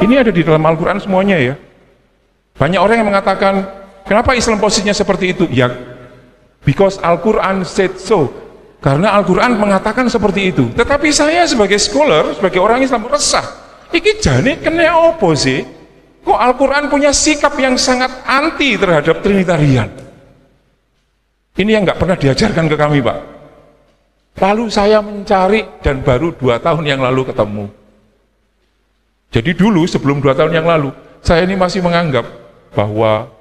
Ini ada di dalam Al-Quran semuanya ya. Banyak orang yang mengatakan, kenapa Islam posisinya seperti itu? Ya, because Al-Quran said so. Karena Al-Quran mengatakan seperti itu. Tetapi saya sebagai scholar, sebagai orang Islam resah. Iki jane kena opo sih? Kok Al-Quran punya sikap yang sangat anti terhadap Trinitarian? Ini yang nggak pernah diajarkan ke kami, Pak. Lalu saya mencari dan baru 2 tahun yang lalu ketemu. Jadi dulu sebelum 2 tahun yang lalu, saya ini masih menganggap bahwa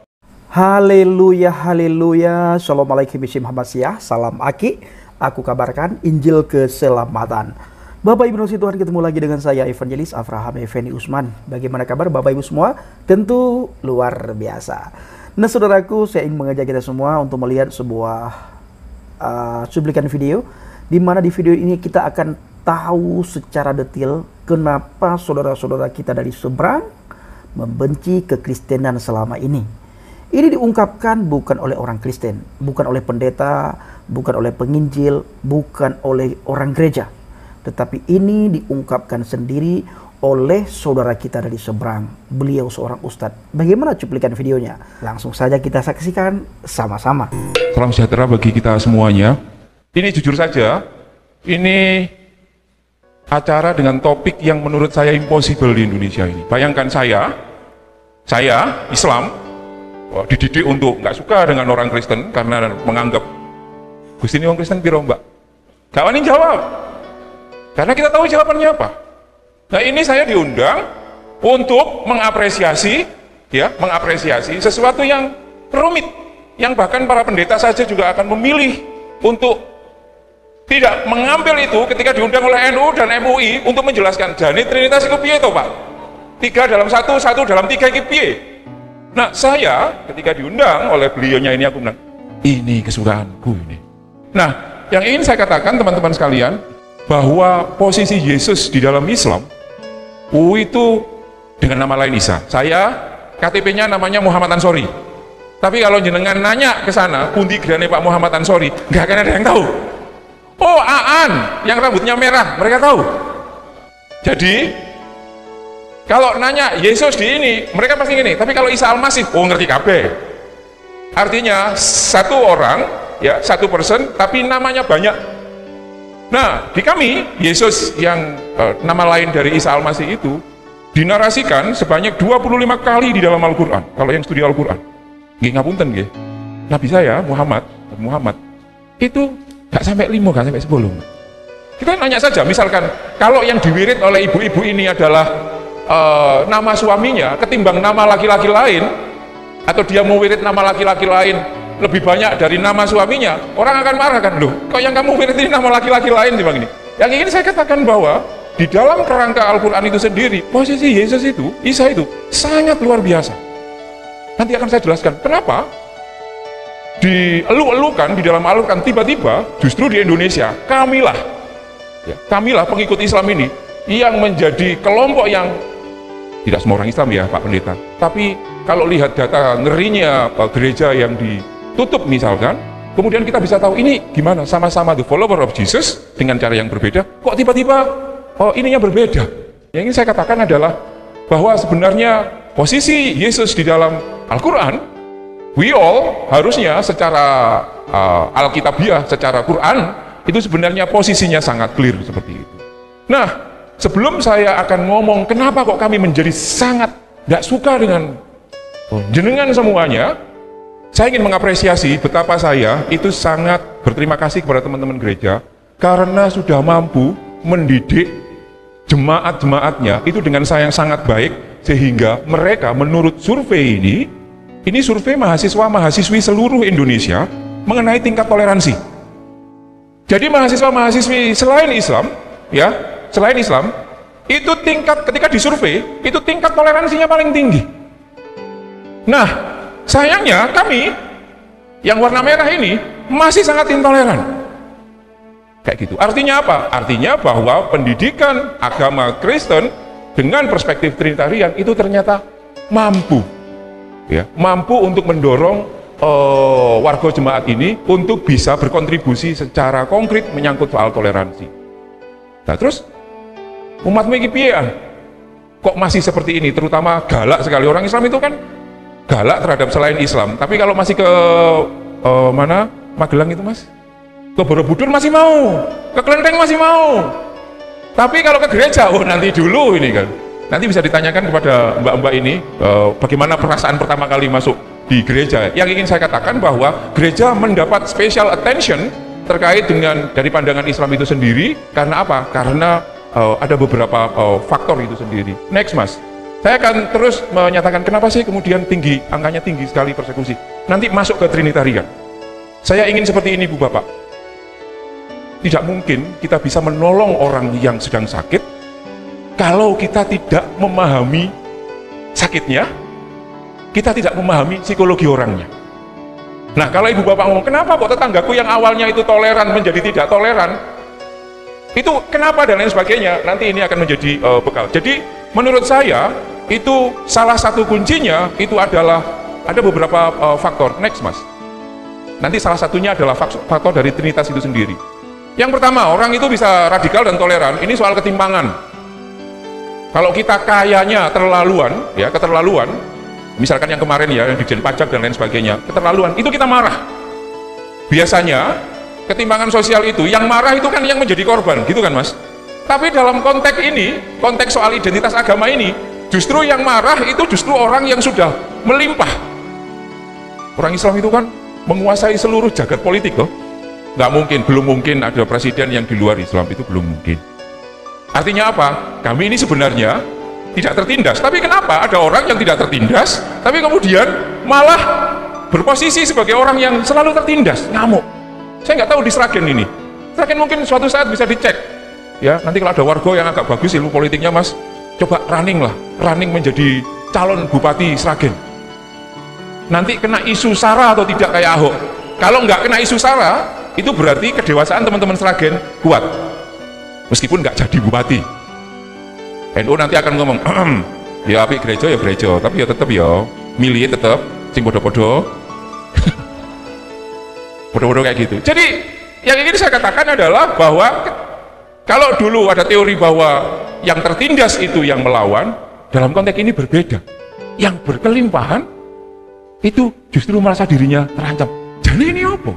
haleluya, haleluya, shalom alaikum Muhammad, salam aki, aku kabarkan Injil keselamatan. Bapak Ibu Tuhan, ketemu lagi dengan saya Evangelis Avraham Effendi Usman. Bagaimana kabar Bapak Ibu semua? Tentu luar biasa. Nah saudaraku, saya ingin mengajak kita semua untuk melihat sebuah cuplikan video, di mana di video ini kita akan tahu secara detail kenapa saudara-saudara kita dari seberang membenci kekristenan selama ini. Ini diungkapkan bukan oleh orang Kristen, bukan oleh pendeta, bukan oleh penginjil, bukan oleh orang gereja, tetapi ini diungkapkan sendiri oleh saudara kita dari seberang. Beliau seorang ustadz. Bagaimana cuplikan videonya? Langsung saja kita saksikan sama-sama. Salam sejahtera bagi kita semuanya. Ini jujur saja, ini acara dengan topik yang menurut saya impossible di Indonesia ini. Bayangkan saya Islam, dididik untuk nggak suka dengan orang Kristen karena menganggap Gusti ini orang Kristen piro mbak? Gak wani jawab, karena kita tahu jawabannya apa. Nah ini saya diundang untuk mengapresiasi sesuatu yang rumit, yang bahkan para pendeta saja juga akan memilih untuk tidak mengambil itu ketika diundang oleh NU dan MUI untuk menjelaskan jane Trinitas itu piye to Pak? 3 dalam 1, 1 dalam 3 itu piye? Nah saya ketika diundang oleh beliaunya ini, aku bilang ini kesukaanku ini. Nah yang ingin saya katakan teman-teman sekalian, bahwa posisi Yesus di dalam Islam itu dengan nama lain Isa. Saya KTP-nya namanya Muhammad Ansori, tapi kalau jenengan nanya ke sana pundi gerane Pak Muhammad Ansori, nggak akan ada yang tahu. Oh Aan yang rambutnya merah, mereka tahu. Jadi kalau nanya Yesus di ini, mereka pasti gini. Tapi kalau Isa Al-Masih, oh ngerti kabeh. Artinya satu orang, ya satu person, tapi namanya banyak. Nah di kami Yesus yang nama lain dari Isa Al-Masih itu dinarasikan sebanyak 25 kali di dalam Al-Quran. Kalau yang studi Al-Quran, nggih ngapunten nggih. Nabi saya Muhammad itu gak sampai 5, gak sampai 10. Kita nanya saja, misalkan kalau yang diwirid oleh ibu-ibu ini adalah nama suaminya ketimbang nama laki-laki lain, atau dia mau wirid nama laki-laki lain lebih banyak dari nama suaminya, orang akan marah kan, loh kok yang kamu wirid ini nama laki-laki lain bang ini. Yang ingin saya katakan bahwa di dalam kerangka Al-Quran itu sendiri, posisi Yesus itu, Isa itu sangat luar biasa. Nanti akan saya jelaskan kenapa dielu-elukan di dalam Al-Quran, tiba-tiba justru di Indonesia kamilah pengikut Islam ini yang menjadi kelompok yang tidak semua orang Islam ya Pak Pendeta, tapi kalau lihat data ngerinya gereja yang ditutup misalkan, kemudian kita bisa tahu ini gimana, sama-sama the follower of Jesus dengan cara yang berbeda, kok tiba-tiba ininya berbeda. Yang ingin saya katakan adalah bahwa sebenarnya posisi Yesus di dalam Al-Quran, we all harusnya secara Alkitabiah, secara Quran, itu sebenarnya posisinya sangat clear seperti itu. Nah, sebelum saya akan ngomong kenapa kok kami menjadi sangat tidak suka dengan jenengan semuanya, saya ingin mengapresiasi betapa saya itu sangat berterima kasih kepada teman-teman gereja karena sudah mampu mendidik jemaat-jemaatnya itu dengan sayang sangat baik, sehingga mereka menurut survei ini survei mahasiswa-mahasiswi seluruh Indonesia mengenai tingkat toleransi. Jadi mahasiswa-mahasiswi selain Islam itu ketika disurvei itu tingkat toleransinya paling tinggi. Nah sayangnya kami yang warna merah ini masih sangat intoleran kayak gitu. Artinya apa? Artinya bahwa pendidikan agama Kristen dengan perspektif Trinitarian itu ternyata mampu untuk mendorong warga jemaat ini untuk bisa berkontribusi secara konkret menyangkut soal toleransi. Nah terus umat iki piye? kok masih seperti ini, terutama galak sekali. Orang Islam itu kan galak terhadap selain Islam, tapi kalau masih ke mana, Magelang itu mas, ke Borobudur masih mau, ke Klenteng masih mau, tapi kalau ke gereja, oh nanti dulu ini kan. Nanti bisa ditanyakan kepada mbak-mbak ini bagaimana perasaan pertama kali masuk di gereja. Yang ingin saya katakan bahwa gereja mendapat special attention terkait dengan dari pandangan Islam itu sendiri. Karena apa? Karena ada beberapa faktor itu sendiri. Next mas, saya akan terus menyatakan kenapa sih kemudian tinggi, angkanya tinggi sekali persekusi. Nanti masuk ke Trinitarian. Saya ingin seperti ini Bu Bapak. Tidak mungkin kita bisa menolong orang yang sedang sakit kalau kita tidak memahami sakitnya, kita tidak memahami psikologi orangnya. Nah, kalau ibu bapak ngomong, kenapa kok tetanggaku yang awalnya itu toleran menjadi tidak toleran? Itu kenapa dan lain sebagainya, nanti ini akan menjadi bekal. Jadi, menurut saya, itu salah satu kuncinya, itu adalah, ada beberapa faktor. Next, mas. Nanti salah satunya adalah faktor dari Trinitas itu sendiri. Yang pertama, orang itu bisa radikal dan toleran, ini soal ketimpangan. Kalau kita kayanya terlaluan, ya keterlaluan, misalkan yang kemarin ya, yang Dirjen Pajak dan lain sebagainya, keterlaluan, itu kita marah. Biasanya, ketimpangan sosial itu, yang marah itu kan yang menjadi korban, gitu kan mas? Tapi dalam konteks ini, konteks soal identitas agama ini, justru yang marah itu justru orang yang sudah melimpah. Orang Islam itu kan menguasai seluruh jagat politik loh. Nggak mungkin, belum mungkin ada presiden yang di luar Islam, itu belum mungkin. Artinya apa? Kami ini sebenarnya tidak tertindas. Tapi kenapa ada orang yang tidak tertindas, tapi kemudian malah berposisi sebagai orang yang selalu tertindas? Ngamuk. Saya nggak tahu di Sragen ini. Sragen mungkin suatu saat bisa dicek. Ya, nanti kalau ada warga yang agak bagus ilmu politiknya, mas, coba running lah, running menjadi calon bupati Sragen. Nanti kena isu SARA atau tidak kayak Ahok. Kalau nggak kena isu SARA, itu berarti kedewasaan teman-teman Sragen kuat. Meskipun nggak jadi bupati, NU nanti akan ngomong, ya api gereja ya gereja, tapi ya tetap ya milih tetap, sing podo-podo, podo-podo kayak gitu. Jadi yang ingin saya katakan adalah bahwa kalau dulu ada teori bahwa yang tertindas itu yang melawan, dalam konteks ini berbeda. Yang berkelimpahan itu justru merasa dirinya terancam. Jadi ini apa?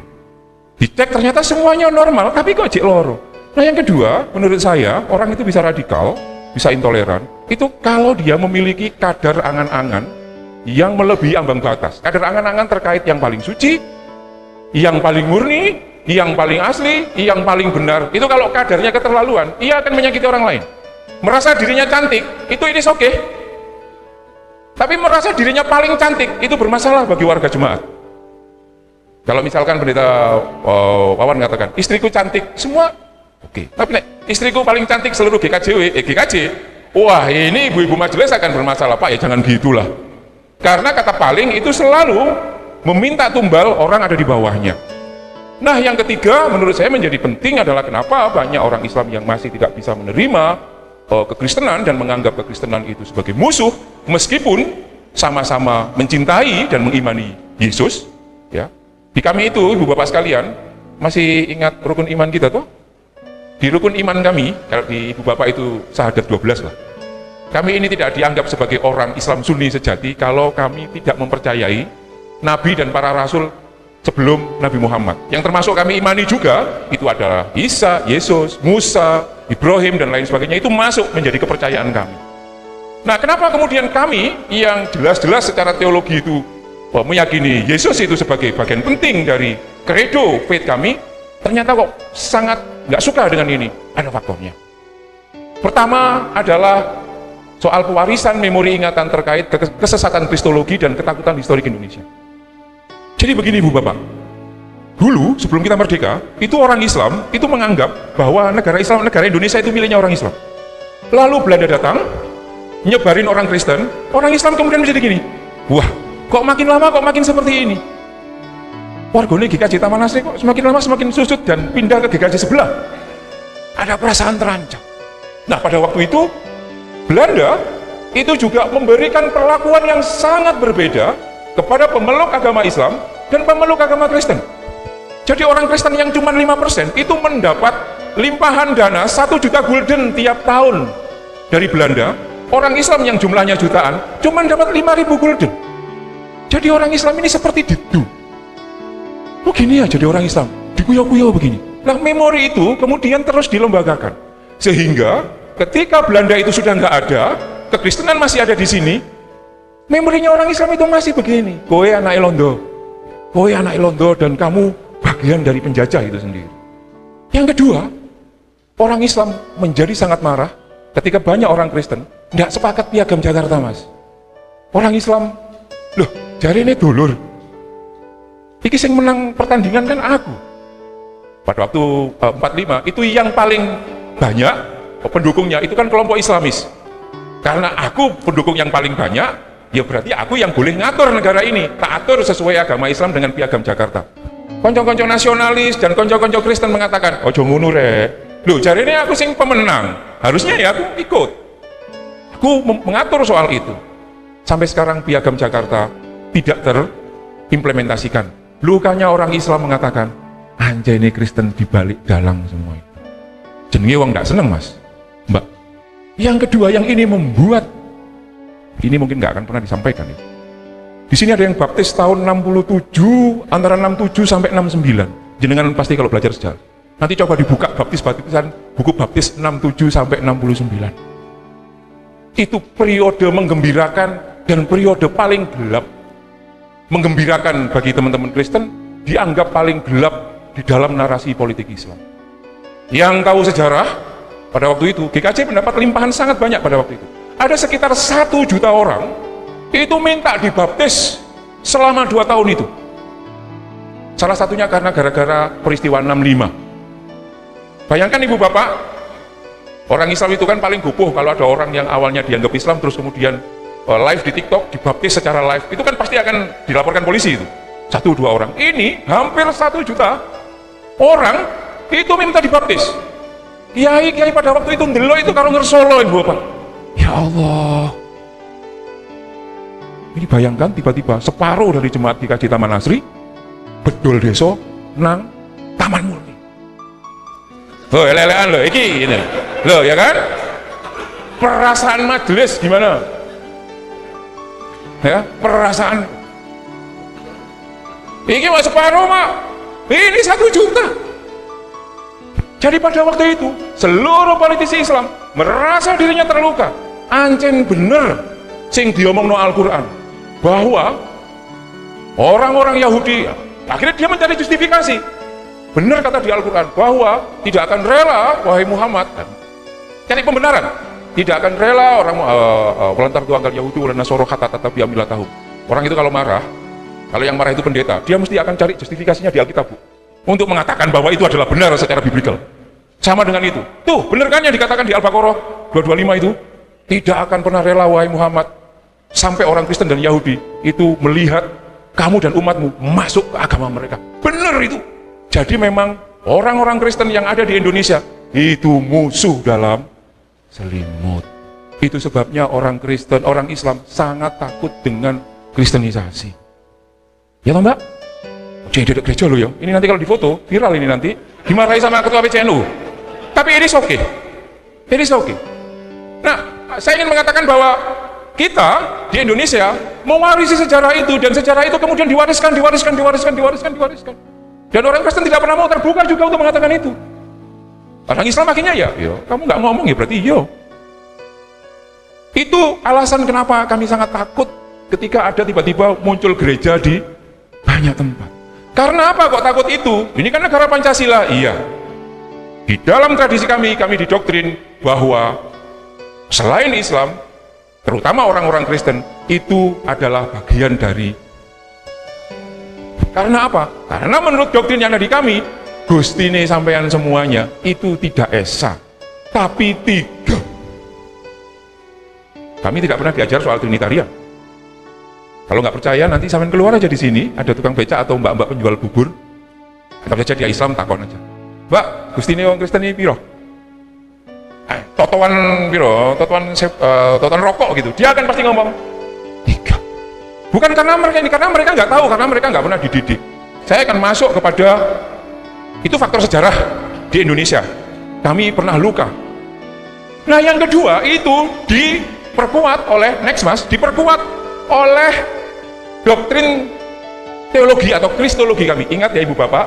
Dicek ternyata semuanya normal, tapi kok cek loro. Nah yang kedua, menurut saya, orang itu bisa radikal, bisa intoleran, itu kalau dia memiliki kadar angan-angan yang melebihi ambang batas. Kadar angan-angan terkait yang paling suci, yang paling murni, yang paling asli, yang paling benar. Itu kalau kadarnya keterlaluan, ia akan menyakiti orang lain. Merasa dirinya cantik, itu ini oke. Tapi merasa dirinya paling cantik, itu bermasalah bagi warga jemaat. Kalau misalkan pendeta Wawan mengatakan, istriku cantik, semua oke, tapi istriku paling cantik seluruh GKJ, wah ini ibu-ibu majelis akan bermasalah. Pak ya jangan gitulah, karena kata paling itu selalu meminta tumbal orang ada di bawahnya. Nah yang ketiga menurut saya menjadi penting adalah kenapa banyak orang Islam yang masih tidak bisa menerima kekristenan dan menganggap kekristenan itu sebagai musuh, meskipun sama-sama mencintai dan mengimani Yesus. Ya, di kami itu ibu bapak sekalian masih ingat rukun iman kita tuh? Di rukun iman kami, kalau di ibu bapak itu syahadat 12 lah. Kami ini tidak dianggap sebagai orang Islam Sunni sejati kalau kami tidak mempercayai Nabi dan para Rasul sebelum Nabi Muhammad. Yang termasuk kami imani juga, itu adalah Isa, Yesus, Musa, Ibrahim, dan lain sebagainya, itu masuk menjadi kepercayaan kami. Nah kenapa kemudian kami yang jelas-jelas secara teologi itu meyakini Yesus itu sebagai bagian penting dari kredo faith kami, ternyata kok sangat nggak suka dengan ini? Ada faktornya. Pertama adalah soal pewarisan memori ingatan terkait kesesatan kristologi dan ketakutan historik Indonesia. Jadi begini Bu Bapak, dulu sebelum kita merdeka, itu orang Islam itu menganggap bahwa negara Islam, negara Indonesia itu miliknya orang Islam. Lalu Belanda datang, nyebarin orang Kristen, orang Islam kemudian menjadi gini, wah kok makin lama kok makin seperti ini. Warganya GKJ Taman Asri kok semakin lama semakin susut dan pindah ke GKJ sebelah. Ada perasaan terancam. Nah pada waktu itu Belanda itu juga memberikan perlakuan yang sangat berbeda kepada pemeluk agama Islam dan pemeluk agama Kristen. Jadi orang Kristen yang cuma 5% itu mendapat limpahan dana 1 juta gulden tiap tahun dari Belanda Orang Islam yang jumlahnya jutaan cuman dapat 5.000 gulden. Jadi orang Islam ini seperti didu. Oh gini ya jadi orang Islam, dikuyau-kuyau begini. Nah memori itu kemudian terus dilembagakan. Sehingga ketika Belanda itu sudah nggak ada, kekristenan masih ada di sini, memorinya orang Islam itu masih begini. Kowe anak Londo dan kamu bagian dari penjajah itu sendiri. Yang kedua, orang Islam menjadi sangat marah ketika banyak orang Kristen tidak sepakat piagam Jakarta, Mas. Orang Islam, loh, jari ini dulur. Iki sing menang pertandingan kan aku. Pada waktu 45 itu yang paling banyak pendukungnya itu kan kelompok Islamis. Karena aku pendukung yang paling banyak, ya berarti aku yang boleh ngatur negara ini, tak atur sesuai agama Islam dengan piagam Jakarta. Konco-konco nasionalis dan konco-konco Kristen mengatakan, ojo ngono rek. Loh, jari ini aku sing pemenang. Harusnya ya aku ikut. Aku mengatur soal itu. Sampai sekarang piagam Jakarta tidak terimplementasikan. Lukanya orang Islam mengatakan, anjay ini Kristen dibalik dalang semua itu. Jenenge wong nggak seneng, Mas, Mbak. Yang kedua, yang ini membuat, ini mungkin nggak akan pernah disampaikan ya. Di sini ada yang baptis tahun 67, antara 67 sampai 69. Jenengan pasti kalau belajar sejarah. Nanti coba dibuka baptisan buku baptis 67 sampai 69. Itu periode menggembirakan dan periode paling gelap. Menggembirakan bagi teman-teman Kristen dianggap paling gelap di dalam narasi politik Islam. Yang tahu sejarah, pada waktu itu GKJ mendapat limpahan sangat banyak pada waktu itu. Ada sekitar 1 juta orang itu minta dibaptis selama 2 tahun itu. Salah satunya karena gara-gara peristiwa 65. Bayangkan ibu bapak, orang Islam itu kan paling gupuh kalau ada orang yang awalnya dianggap Islam terus kemudian live di TikTok dibaptis secara live, itu kan pasti akan dilaporkan polisi itu. 1-2 orang. Ini hampir 1 juta orang itu minta dibaptis. Kiai pada waktu itu ndelok itu karo ngersolo ibu bapak. Ya Allah. Ini bayangkan tiba-tiba separuh dari jemaat GKJ Taman Asri bedol deso nang Taman Murni. Oh, lelean loh, iki ini. Loh, ya kan? Perasaan majelis gimana? Ya, perasaan. Iki mau separuh, Mak. Ini 1 juta. Jadi pada waktu itu seluruh politisi Islam merasa dirinya terluka. Ancen bener sing diomongno Al-Quran bahwa orang-orang Yahudi, akhirnya dia mencari justifikasi. Benar kata di Al-Quran bahwa tidak akan rela, wahai Muhammad, cari pembenaran, tidak akan rela orang walantar tuanggal Yahudi walana soro kata tatapi amilatahum. Orang itu kalau marah, kalau yang marah itu pendeta, dia mesti akan cari justifikasinya di Alkitab untuk mengatakan bahwa itu adalah benar secara biblikal. Sama dengan itu. Tuh, benar kan yang dikatakan di Al-Baqarah 225 itu? Tidak akan pernah rela, wahai Muhammad, sampai orang Kristen dan Yahudi itu melihat kamu dan umatmu masuk ke agama mereka. Benar itu. Jadi memang orang-orang Kristen yang ada di Indonesia itu musuh dalam selimut. Itu sebabnya orang Kristen, orang Islam sangat takut dengan kristenisasi. Ya toh Mbak? Jadi ada gereja loh ya. Ini nanti kalau difoto, viral ini nanti, dimarahi sama ketua PCNU. Tapi ini oke. Ini oke. Nah, saya ingin mengatakan bahwa kita di Indonesia mewarisi sejarah itu, dan sejarah itu kemudian diwariskan. Dan orang Kristen tidak pernah mau terbuka juga untuk mengatakan itu. Orang Islam akhirnya ya, kamu nggak ngomong ya berarti iya. Itu alasan kenapa kami sangat takut ketika ada tiba-tiba muncul gereja di banyak tempat. Karena apa kok takut itu? Ini kan negara Pancasila. Iya. Di dalam tradisi kami didoktrin bahwa selain Islam, terutama orang-orang Kristen, itu adalah bagian dari. Karena apa? Karena menurut doktrin yang ada di kami, Gustine sampean semuanya itu tidak esa, tapi tiga. Kami tidak pernah diajar soal Trinitarian. Kalau nggak percaya nanti sampean keluar aja di sini, ada tukang beca atau mbak-mbak penjual bubur. Atau saja dia Islam takon aja. Mbak, Gustine wong Kristen ini piro? Totoan piro? Totoan rokok gitu. Dia akan pasti ngomong 3. Bukan karena mereka nggak tahu, karena mereka nggak pernah dididik. Saya akan masuk kepada itu faktor sejarah di Indonesia. Kami pernah luka. Nah yang kedua itu diperkuat oleh diperkuat oleh doktrin teologi atau kristologi kami. Ingat ya Ibu Bapak,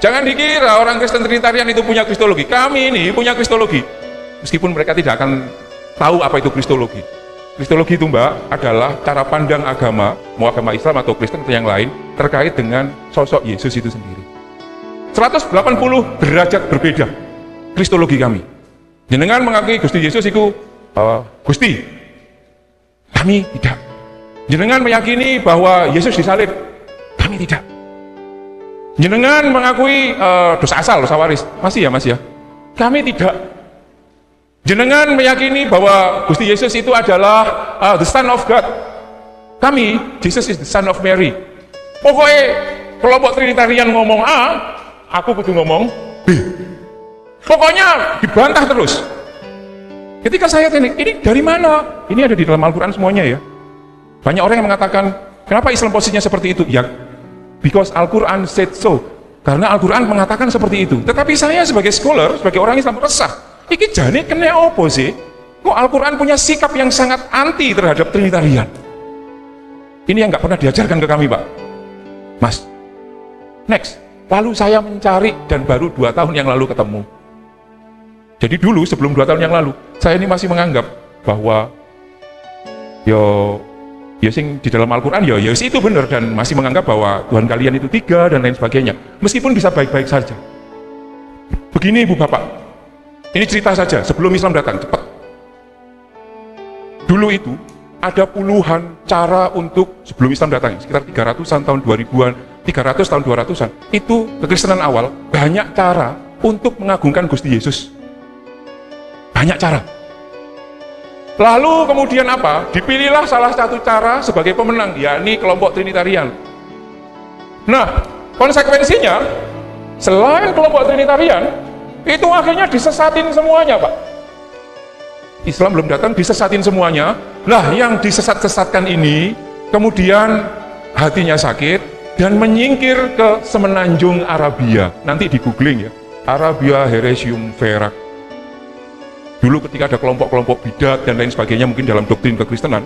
jangan dikira orang Kristen Trinitarian itu punya kristologi. Kami ini punya kristologi, meskipun mereka tidak akan tahu apa itu kristologi. Kristologi itu Mbak adalah cara pandang agama, mau agama Islam atau Kristen atau yang lain, terkait dengan sosok Yesus itu sendiri. 180 derajat berbeda kristologi kami. Jenengan mengakui Gusti Yesus itu Gusti, kami tidak. Jenengan meyakini bahwa Yesus disalib, kami tidak. Jenengan mengakui dosa asal, dosa waris, masih ya, kami tidak. Jenengan meyakini bahwa Gusti Yesus itu adalah the Son of God, kami, Jesus is the Son of Mary. Pokoknya kelompok Trinitarian ngomong A, aku kudu ngomong B. Pokoknya dibantah terus. Ketika saya tanya, ini dari mana? Ini ada di dalam Al-Quran semuanya ya. Banyak orang yang mengatakan, kenapa Islam posisinya seperti itu? Ya, because Al-Quran said so. Karena Al-Quran mengatakan seperti itu. Tetapi saya sebagai scholar, sebagai orang Islam resah. Iki jane kena opo sih? Kok Al-Quran punya sikap yang sangat anti terhadap Trinitarian? Ini yang nggak pernah diajarkan ke kami, Pak. Mas, next. Lalu saya mencari dan baru 2 tahun yang lalu ketemu. Jadi dulu sebelum 2 tahun yang lalu, saya ini masih menganggap bahwa ya sing di dalam Al-Quran ya itu benar, dan masih menganggap bahwa Tuhan kalian itu 3 dan lain sebagainya. Meskipun bisa baik-baik saja. Begini Ibu Bapak. Ini cerita saja sebelum Islam datang, cepat. Dulu itu ada puluhan cara untuk sebelum Islam datang, sekitar 300-an tahun 2000-an, 300 tahun 200-an. Itu kekristenan awal, banyak cara untuk mengagungkan Gusti Yesus. Banyak cara. Lalu kemudian apa? Dipilihlah salah satu cara sebagai pemenang, yakni kelompok Trinitarian. Nah, konsekuensinya selain kelompok Trinitarian, itu akhirnya disesatin semuanya, Pak. Islam belum datang, disesatin semuanya. Lah, yang disesat-sesatkan ini kemudian hatinya sakit dan menyingkir ke semenanjung Arabia. Nanti di googling ya, Arabia Heresium Verak. Dulu ketika ada kelompok-kelompok bidat dan lain sebagainya, mungkin dalam doktrin kekristenan,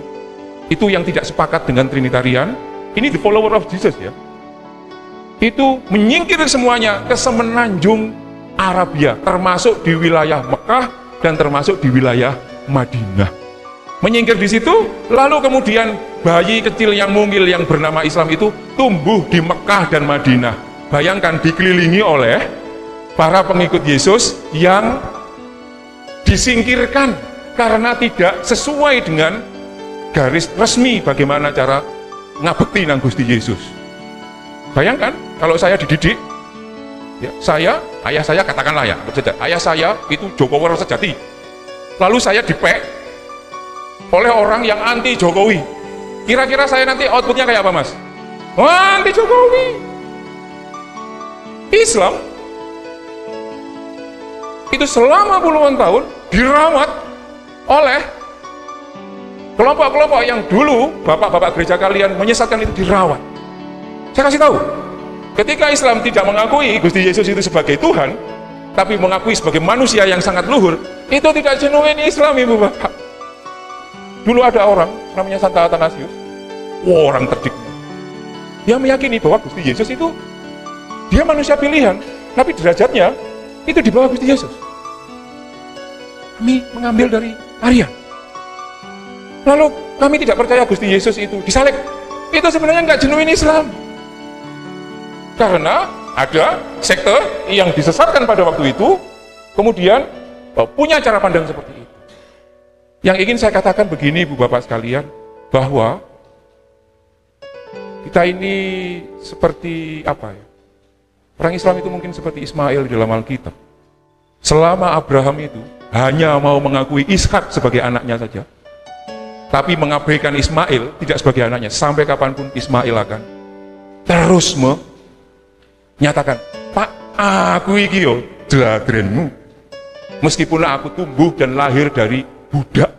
itu yang tidak sepakat dengan Trinitarian, ini the follower of Jesus ya, itu menyingkir semuanya ke semenanjung Arabia, termasuk di wilayah Mekah dan termasuk di wilayah Madinah. Menyingkir di situ, lalu kemudian bayi kecil yang mungil yang bernama Islam itu tumbuh di Mekah dan Madinah. Bayangkan, dikelilingi oleh para pengikut Yesus yang disingkirkan karena tidak sesuai dengan garis resmi bagaimana cara ngabekti nang Gusti Yesus. Bayangkan kalau saya dididik, ya, ayah saya katakanlah ya, ayah saya itu Jokowi sejati. Lalu saya dipek oleh orang yang anti Jokowi. Kira-kira saya nanti outputnya kayak apa, Mas? Wah, anti Jokowi. Islam itu selama puluhan tahun dirawat oleh kelompok-kelompok yang dulu bapak-bapak gereja kalian menyesatkan, itu dirawat. Saya kasih tahu, ketika Islam tidak mengakui Gusti Yesus itu sebagai Tuhan, tapi mengakui sebagai manusia yang sangat luhur, itu tidak genuine Islam, Ibu Bapak. Dulu ada orang namanya Santa Athanasius, orang terdik. Dia meyakini bahwa Gusti Yesus itu dia manusia pilihan, tapi derajatnya itu di bawah Gusti Yesus. Kami mengambil dari Arya. Lalu kami tidak percaya Gusti Yesus itu disalib. Itu sebenarnya nggak genuine Islam. Karena ada sekte yang disesatkan pada waktu itu, kemudian punya cara pandang seperti itu. Yang ingin saya katakan begini, Ibu Bapak sekalian, bahwa kita ini seperti apa ya? Orang Islam itu mungkin seperti Ismail di dalam Alkitab. Selama Abraham itu hanya mau mengakui Ishak sebagai anaknya saja, tapi mengabaikan Ismail tidak sebagai anaknya, sampai kapanpun Ismail akan terus nyatakan, Pak, aku iki yo dladrenmu, meskipun aku tumbuh dan lahir dari budak.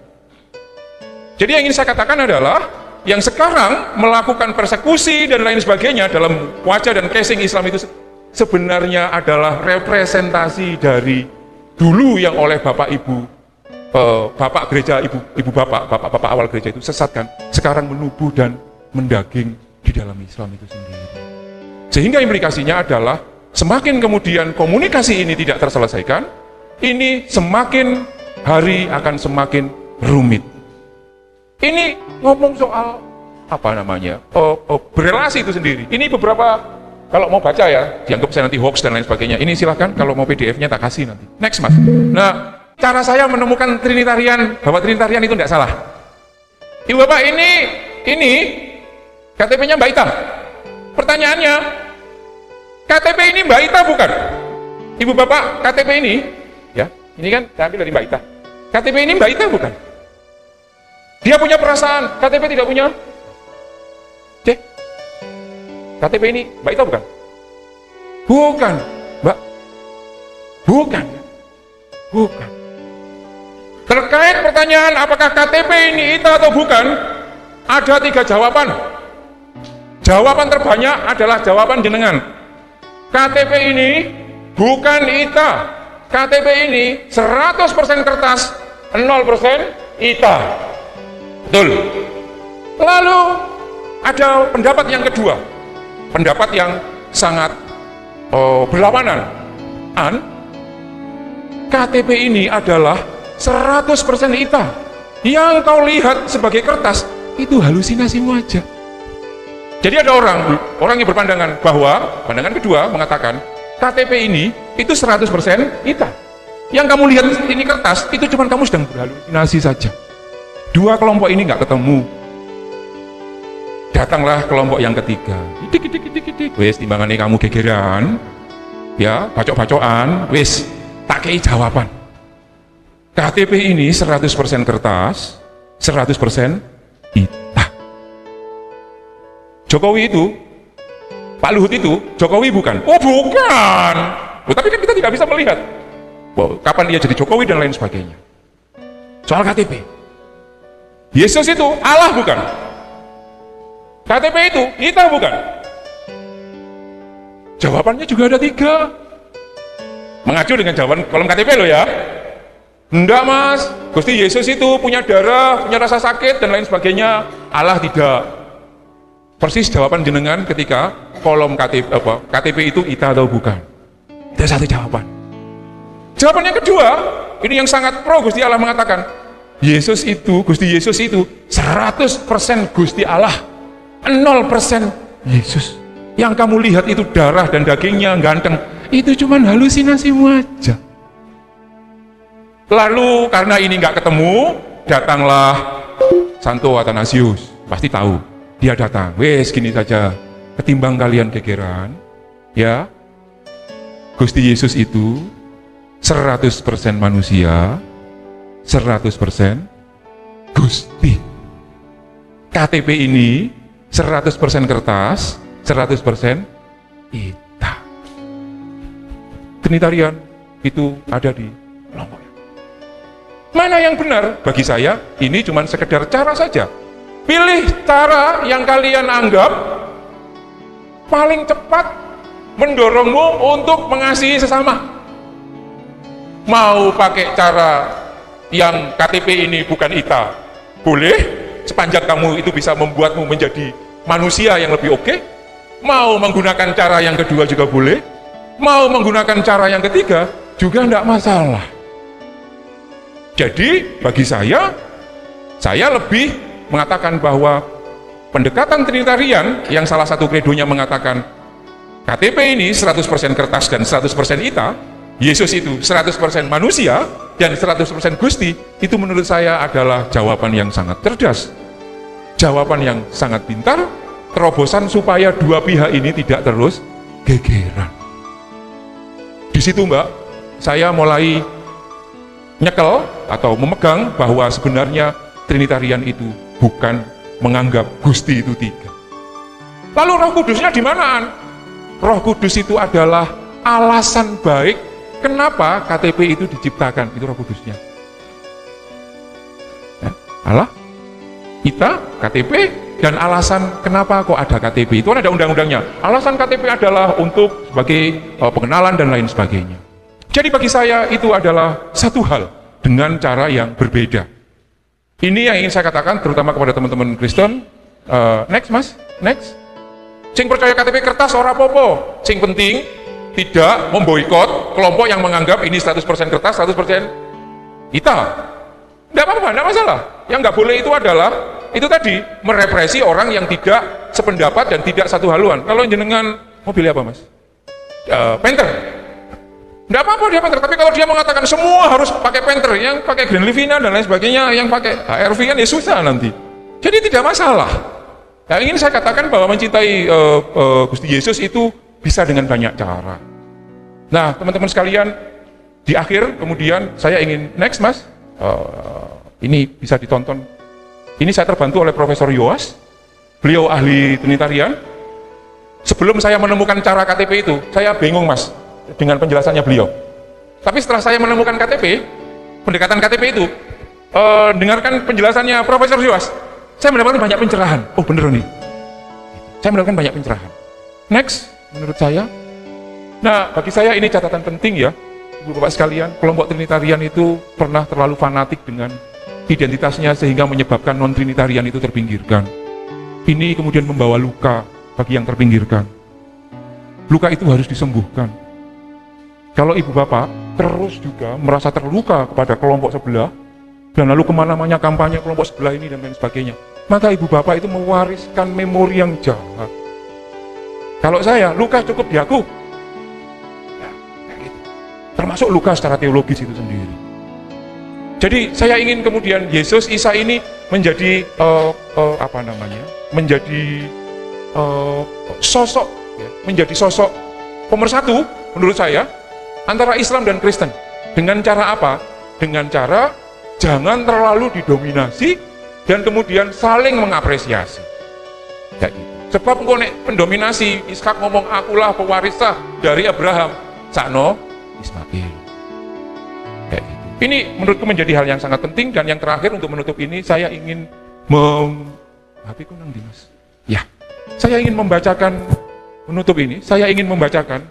Jadi yang ingin saya katakan adalah, yang sekarang melakukan persekusi dan lain sebagainya dalam wajah dan casing Islam itu sebenarnya adalah representasi dari dulu yang oleh Bapak Ibu bapak gereja, ibu bapak awal gereja itu sesatkan, sekarang menubuh dan mendaging di dalam Islam itu sendiri. Sehingga implikasinya adalah semakin kemudian komunikasi ini tidak terselesaikan, ini semakin hari akan semakin rumit. Ini ngomong soal berelasi itu sendiri. Ini beberapa, kalau mau baca ya, dianggap saya nanti hoax dan lain sebagainya. Ini silahkan, kalau mau PDF-nya tak kasih nanti. Next mas. Nah, cara saya menemukan Trinitarian, bahwa Trinitarian itu tidak salah. Ibu bapak ini KTP-nya Mbak Ita. Pertanyaannya, KTP ini Mbak Ita bukan? Ibu bapak, KTP ini, ya, ini kan saya ambil dari Mbak Ita. KTP ini Mbak Ita bukan? Dia punya perasaan, KTP tidak punya. Cek, KTP ini Mbak Ita bukan? Bukan, Mbak. Bukan. Bukan. Terkait pertanyaan apakah KTP ini Ita atau bukan, ada 3 jawaban. Jawaban terbanyak adalah jawaban jenengan. KTP ini bukan Ita. KTP ini 100% kertas, 0% Ita. Betul. Lalu ada pendapat yang kedua, pendapat yang sangat berlawanan. KTP ini adalah 100% Ita. Yang kau lihat sebagai kertas itu halusinasimu aja. Jadi ada orang yang berpandangan bahwa pandangan kedua mengatakan KTP ini itu 100% Ita. Yang kamu lihat ini kertas itu cuma kamu sedang berhalusinasi saja. Dua kelompok ini nggak ketemu. Datanglah kelompok yang ketiga. Wes timbangannya kamu gegeran, ya bacok-bacokan. Wes tak kei jawaban. KTP ini 100% kertas, 100% Ita. Jokowi itu, Pak Luhut itu, Jokowi bukan? Oh bukan. Tapi kan kita tidak bisa melihat kapan dia jadi Jokowi dan lain sebagainya. Soal KTP. Yesus itu Allah bukan? KTP itu Ita bukan? Jawabannya juga ada 3. Mengacu dengan jawaban kolom KTP loh ya. Enggak mas, Gusti Yesus itu punya darah, punya rasa sakit dan lain sebagainya. Allah tidak. Persis jawaban jenengan ketika kolom KTP itu Ita atau bukan. Itu satu jawaban. Jawaban yang kedua, ini yang sangat pro Gusti Allah mengatakan, Gusti Yesus itu 100% Gusti Allah, 0% Yesus. Yang kamu lihat itu darah dan dagingnya ganteng, itu cuma halusinasimu aja. Lalu karena ini nggak ketemu, datanglah Santo Athanasius. Pasti tahu, dia datang. Wes gini saja, ketimbang kalian gegeran, ya Gusti Yesus itu 100% manusia, 100% Gusti. KTP ini 100% kertas, 100% Ita. Trinitarian itu ada di kelompoknya. Mana yang benar? Bagi saya ini cuma sekedar cara saja. Pilih cara yang kalian anggap paling cepat mendorongmu untuk mengasihi sesama. Mau pakai cara yang KTP ini bukan Ita, boleh, sepanjang kamu itu bisa membuatmu menjadi manusia yang lebih oke. Mau menggunakan cara yang kedua juga boleh, mau menggunakan cara yang ketiga juga tidak masalah. Jadi bagi saya lebih mengatakan bahwa pendekatan Trinitarian yang salah satu kredonya mengatakan KTP ini 100% kertas dan 100% Ita, Yesus itu 100% manusia dan 100% Gusti, itu menurut saya adalah jawaban yang sangat cerdas, jawaban yang sangat pintar, terobosan supaya dua pihak ini tidak terus gegeran. Di situ Mbak, saya mulai nyekel atau memegang bahwa sebenarnya Trinitarian itu bukan menganggap Gusti itu 3. Lalu Roh Kudusnya di mana? Roh Kudus itu adalah alasan baik kenapa KTP itu diciptakan, itu Roh Kudusnya. Ya, Allah, Ita, KTP, dan alasan kenapa kok ada KTP itu ada undang-undangnya. Alasan KTP adalah untuk sebagai pengenalan dan lain sebagainya. Jadi bagi saya itu adalah satu hal dengan cara yang berbeda. Ini yang ingin saya katakan terutama kepada teman-teman Kristen. Next mas, next. Sing percaya KTP kertas ora apa-apa. Sing penting tidak memboikot kelompok yang menganggap ini 100% kertas, 100% kita. Tidak apa-apa, tidak masalah. Yang nggak boleh itu adalah itu tadi merepresi orang yang tidak sependapat dan tidak satu haluan. Kalau jenengan mau pilih apa mas? Panther. Tidak apa-apa dia Panther, tapi kalau dia mengatakan semua harus pakai Panther, yang pakai Green Livina dan lain sebagainya, yang pakai HRV kan ya susah nanti. Jadi tidak masalah. Nah, ingin saya katakan bahwa mencintai Gusti Yesus itu bisa dengan banyak cara. Nah, teman-teman sekalian, di akhir kemudian saya ingin next mas, ini bisa ditonton. Ini saya terbantu oleh Profesor Yoas, beliau ahli Trinitarian. Sebelum saya menemukan cara KTP itu, saya bingung mas dengan penjelasannya beliau. Tapi setelah saya menemukan KTP, pendekatan KTP itu, dengarkan penjelasannya Profesor Yoas, saya mendapatkan banyak pencerahan. Oh bener nih, saya mendapatkan banyak pencerahan. Next, menurut saya, nah bagi saya ini catatan penting ya, Ibu Bapak sekalian, kelompok Trinitarian itu pernah terlalu fanatik dengan identitasnya sehingga menyebabkan non-Trinitarian itu terpinggirkan. Ini kemudian membawa luka bagi yang terpinggirkan. Luka itu harus disembuhkan. Kalau ibu bapak terus juga merasa terluka kepada kelompok sebelah, dan lalu kemana-mana kampanye kelompok sebelah ini dan lain sebagainya, maka ibu bapak itu mewariskan memori yang jahat. Kalau saya, luka cukup di aku. Ya, kayak gitu. Termasuk luka secara teologis itu sendiri. Jadi saya ingin kemudian Yesus Isa ini menjadi menjadi sosok, ya, menjadi sosok pemersatu menurut saya antara Islam dan Kristen. Dengan cara apa? Dengan cara jangan terlalu didominasi dan kemudian saling mengapresiasi. Ya, gitu. Sebab engko nek pendominasi, Ishak ngomong akulah pewarisah dari Abraham, sakno Ismail. Kayak gitu. Ini menurutku menjadi hal yang sangat penting. Dan yang terakhir untuk menutup ini, saya ingin HP-ku nang ndi, Mas? Ya. Saya ingin membacakan menutup ini, saya ingin membacakan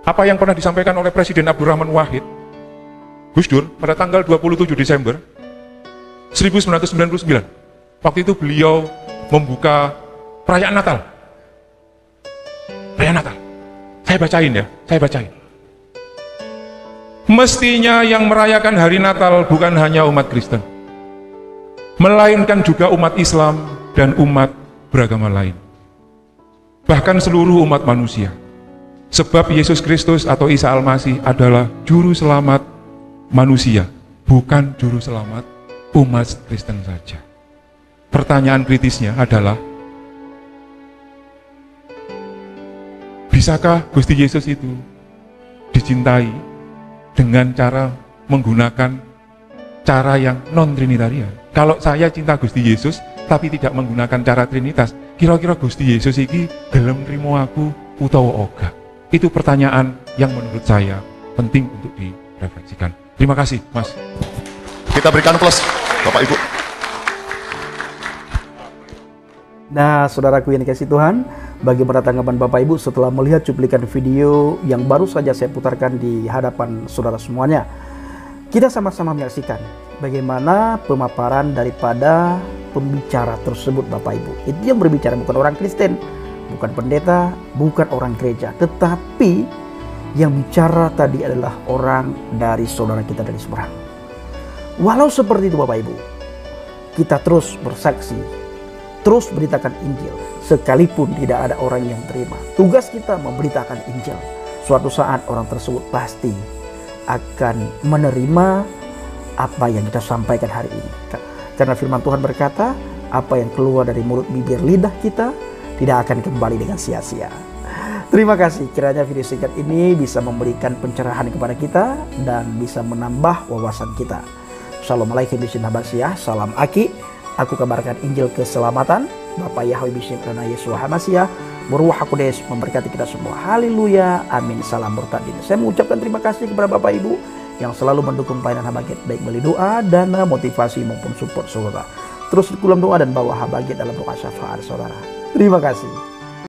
apa yang pernah disampaikan oleh Presiden Abdurrahman Wahid, Gus Dur, pada tanggal 27 Desember 1999. Waktu itu beliau membuka perayaan Natal. Perayaan Natal. Saya bacain ya, saya bacain. Mestinya yang merayakan hari Natal bukan hanya umat Kristen, melainkan juga umat Islam dan umat beragama lain. Bahkan seluruh umat manusia. Sebab Yesus Kristus atau Isa Al-Masih adalah juru selamat manusia, bukan juru selamat umat Kristen saja. Pertanyaan kritisnya adalah, bisakah Gusti Yesus itu dicintai dengan cara menggunakan cara yang non-trinitarian? Kalau saya cinta Gusti Yesus tapi tidak menggunakan cara Trinitas, kira-kira Gusti Yesus iki gelem nrimo aku utawa ora? Itu pertanyaan yang menurut saya penting untuk direfleksikan. Terima kasih, Mas. Kita berikan plus, Bapak Ibu. Nah, saudaraku yang dikasihi Tuhan, bagaimana tanggapan Bapak Ibu setelah melihat cuplikan video yang baru saja saya putarkan di hadapan saudara semuanya? Kita sama-sama menyaksikan bagaimana pemaparan daripada pembicara tersebut, Bapak Ibu. Itu yang berbicara bukan orang Kristen, bukan pendeta, bukan orang gereja, tetapi yang bicara tadi adalah orang dari saudara kita dari seberang. Walau seperti itu Bapak Ibu, kita terus bersaksi, terus beritakan Injil, sekalipun tidak ada orang yang terima. Tugas kita memberitakan Injil. Suatu saat orang tersebut pasti akan menerima apa yang kita sampaikan hari ini. Karena firman Tuhan berkata, apa yang keluar dari mulut bibir lidah kita tidak akan kembali dengan sia-sia. Terima kasih, kiranya video singkat ini bisa memberikan pencerahan kepada kita dan bisa menambah wawasan kita. Assalamualaikum warahmatullahi wabarakatuh. Salam Aki. Aku kabarkan Injil keselamatan. Bapak Yahweh Bishim karena Yesus Hamasiah Berwah Kudus memberkati kita semua. Haleluya. Amin. Salam bertadin. Saya mengucapkan terima kasih kepada Bapak Ibu yang selalu mendukung pelayanan Habaget, baik melalui doa, dana, motivasi maupun support saudara. Terus dalam doa dan bawa Habaget dalam doa syafaat saudara. Terima kasih.